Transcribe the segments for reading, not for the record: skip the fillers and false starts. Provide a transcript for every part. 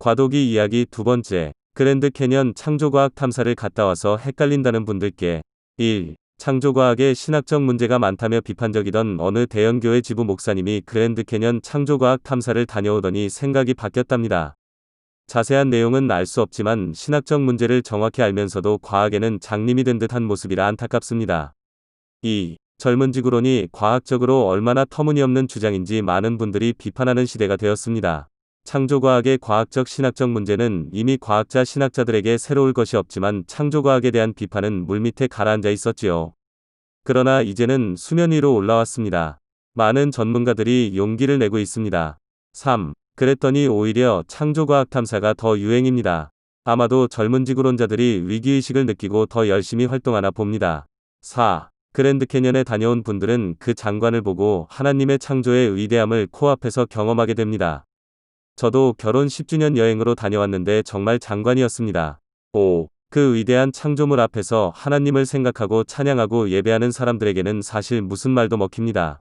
과도기 이야기 두 번째, 그랜드 캐년 창조과학 탐사를 갔다 와서 헷갈린다는 분들께 1. 창조과학에 신학적 문제가 많다며 비판적이던 어느 대형교회 지부 목사님이 그랜드 캐년 창조과학 탐사를 다녀오더니 생각이 바뀌었답니다. 자세한 내용은 알 수 없지만 신학적 문제를 정확히 알면서도 과학에는 장님이 된 듯한 모습이라 안타깝습니다. 2. 젊은 지구론이 과학적으로 얼마나 터무니없는 주장인지 많은 분들이 비판하는 시대가 되었습니다. 창조과학의 과학적 신학적 문제는 이미 과학자 신학자들에게 새로울 것이 없지만 창조과학에 대한 비판은 물밑에 가라앉아 있었지요. 그러나 이제는 수면 위로 올라왔습니다. 많은 전문가들이 용기를 내고 있습니다. 3. 그랬더니 오히려 창조과학 탐사가 더 유행입니다. 아마도 젊은 지구론자들이 위기의식을 느끼고 더 열심히 활동하나 봅니다. 4. 그랜드 캐년에 다녀온 분들은 그 장관을 보고 하나님의 창조의 위대함을 코앞에서 경험하게 됩니다. 저도 결혼 10주년 여행으로 다녀왔는데 정말 장관이었습니다. 5. 그 위대한 창조물 앞에서 하나님을 생각하고 찬양하고 예배하는 사람들에게는 사실 무슨 말도 먹힙니다.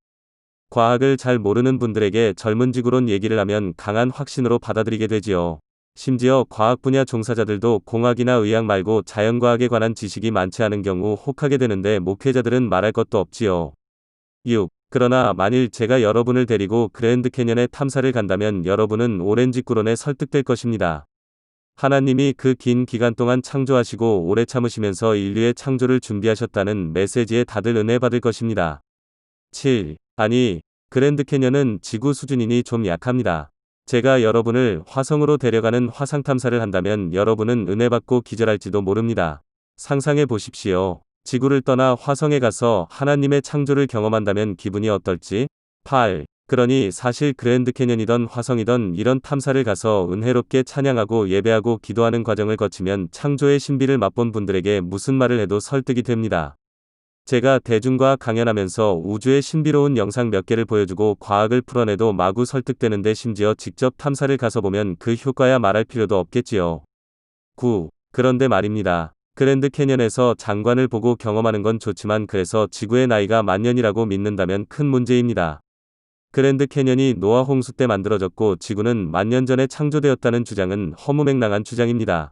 과학을 잘 모르는 분들에게 젊은 지구론 얘기를 하면 강한 확신으로 받아들이게 되지요. 심지어 과학 분야 종사자들도 공학이나 의학 말고 자연과학에 관한 지식이 많지 않은 경우 혹하게 되는데 목회자들은 말할 것도 없지요. 6. 그러나 만일 제가 여러분을 데리고 그랜드 캐년에 탐사를 간다면 여러분은 오렌지 꿀론에 설득될 것입니다. 하나님이 그 긴 기간 동안 창조하시고 오래 참으시면서 인류의 창조를 준비하셨다는 메시지에 다들 은혜 받을 것입니다. 7. 아니, 그랜드 캐년은 지구 수준이니 좀 약합니다. 제가 여러분을 화성으로 데려가는 화상 탐사를 한다면 여러분은 은혜 받고 기절할지도 모릅니다. 상상해 보십시오. 지구를 떠나 화성에 가서 하나님의 창조를 경험한다면 기분이 어떨지? 8. 그러니 사실 그랜드 캐년이던 화성이던 이런 탐사를 가서 은혜롭게 찬양하고 예배하고 기도하는 과정을 거치면 창조의 신비를 맛본 분들에게 무슨 말을 해도 설득이 됩니다. 제가 대중과학 강연하면서 우주의 신비로운 영상 몇 개를 보여주고 과학을 풀어내도 마구 설득되는데 심지어 직접 탐사를 가서 보면 그 효과야 말할 필요도 없겠지요. 9. 그런데 말입니다. 그랜드 캐년에서 장관을 보고 경험하는 건 좋지만 그래서 지구의 나이가 만년이라고 믿는다면 큰 문제입니다. 그랜드 캐년이 노아 홍수 때 만들어졌고 지구는 만년 전에 창조되었다는 주장은 허무맹랑한 주장입니다.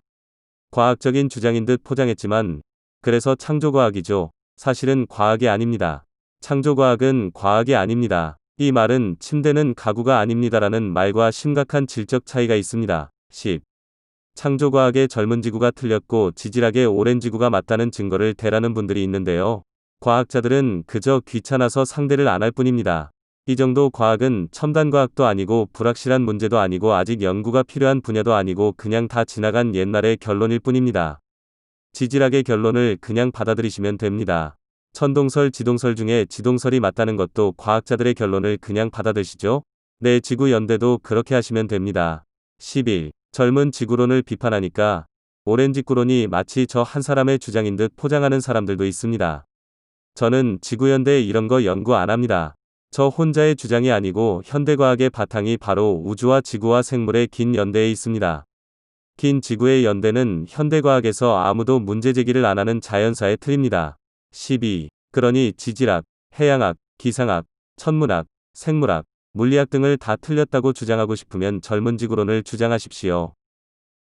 과학적인 주장인 듯 포장했지만 그래서 창조과학이죠. 사실은 과학이 아닙니다. 창조과학은 과학이 아닙니다. 이 말은 침대는 가구가 아닙니다라는 말과 심각한 질적 차이가 있습니다. 10. 창조과학의 젊은 지구가 틀렸고 지질학의 오랜 지구가 맞다는 증거를 대라는 분들이 있는데요. 과학자들은 그저 귀찮아서 상대를 안 할 뿐입니다. 이 정도 과학은 첨단과학도 아니고 불확실한 문제도 아니고 아직 연구가 필요한 분야도 아니고 그냥 다 지나간 옛날의 결론일 뿐입니다. 지질학의 결론을 그냥 받아들이시면 됩니다. 천동설, 지동설 중에 지동설이 맞다는 것도 과학자들의 결론을 그냥 받아들이시죠? 네, 지구연대도 그렇게 하시면 됩니다. 11. 젊은 지구론을 비판하니까 오렌지 꿀론이 마치 저 한 사람의 주장인 듯 포장하는 사람들도 있습니다. 저는 지구연대 이런 거 연구 안 합니다. 저 혼자의 주장이 아니고 현대과학의 바탕이 바로 우주와 지구와 생물의 긴 연대에 있습니다. 긴 지구의 연대는 현대과학에서 아무도 문제제기를 안 하는 자연사의 틀입니다. 12. 그러니 지질학, 해양학, 기상학, 천문학, 생물학, 물리학 등을 다 틀렸다고 주장하고 싶으면 젊은 지구론을 주장하십시오.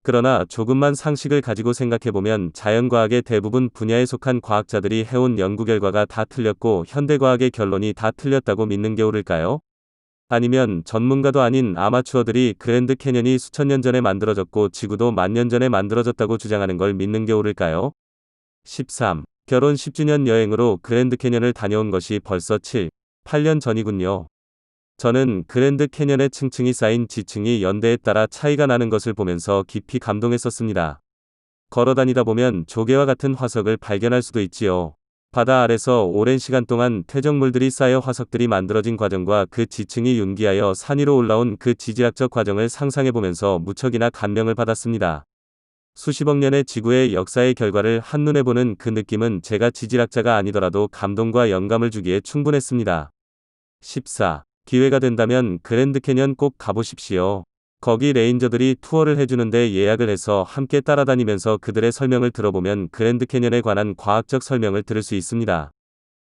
그러나 조금만 상식을 가지고 생각해보면 자연과학의 대부분 분야에 속한 과학자들이 해온 연구 결과가 다 틀렸고 현대과학의 결론이 다 틀렸다고 믿는 게 옳을까요? 아니면 전문가도 아닌 아마추어들이 그랜드 캐년이 수천 년 전에 만들어졌고 지구도 만년 전에 만들어졌다고 주장하는 걸 믿는 게 옳을까요? 13. 결혼 10주년 여행으로 그랜드 캐년을 다녀온 것이 벌써 7, 8년 전이군요. 저는 그랜드 캐년의 층층이 쌓인 지층이 연대에 따라 차이가 나는 것을 보면서 깊이 감동했었습니다. 걸어다니다 보면 조개와 같은 화석을 발견할 수도 있지요. 바다 아래서 오랜 시간 동안 퇴적물들이 쌓여 화석들이 만들어진 과정과 그 지층이 융기하여 산 위로 올라온 그 지질학적 과정을 상상해보면서 무척이나 감명을 받았습니다. 수십억 년의 지구의 역사의 결과를 한눈에 보는 그 느낌은 제가 지질학자가 아니더라도 감동과 영감을 주기에 충분했습니다. 14. 기회가 된다면 그랜드 캐년 꼭 가보십시오. 거기 레인저들이 투어를 해주는데 예약을 해서 함께 따라다니면서 그들의 설명을 들어보면 그랜드 캐년에 관한 과학적 설명을 들을 수 있습니다.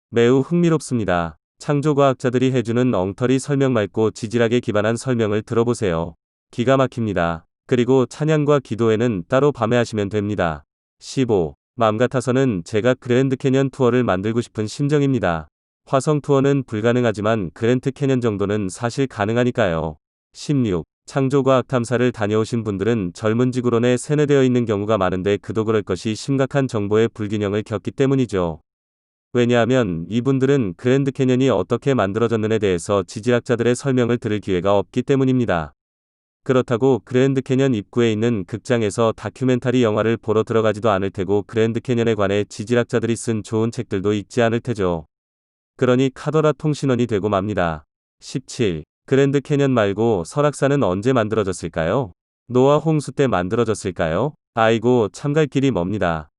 매우 흥미롭습니다. 창조과학자들이 해주는 엉터리 설명 말고 지질학에 기반한 설명을 들어보세요. 기가 막힙니다. 그리고 찬양과 기도회는 따로 밤에 하시면 됩니다. 15. 마음 같아서는 제가 그랜드 캐년 투어를 만들고 싶은 심정입니다. 화성 투어는 불가능하지만 그랜드 캐년 정도는 사실 가능하니까요. 16. 창조과학 탐사를 다녀오신 분들은 젊은 지구론에 세뇌되어 있는 경우가 많은데 그도 그럴 것이 심각한 정보의 불균형을 겪기 때문이죠. 왜냐하면 이분들은 그랜드 캐년이 어떻게 만들어졌는에 대해서 지질학자들의 설명을 들을 기회가 없기 때문입니다. 그렇다고 그랜드 캐년 입구에 있는 극장에서 다큐멘터리 영화를 보러 들어가지도 않을 테고 그랜드 캐년에 관해 지질학자들이 쓴 좋은 책들도 읽지 않을 테죠. 그러니 카더라 통신원이 되고 맙니다. 17. 그랜드 캐년 말고 설악산은 언제 만들어졌을까요? 노아 홍수 때 만들어졌을까요? 아이고 참 갈 길이 멉니다.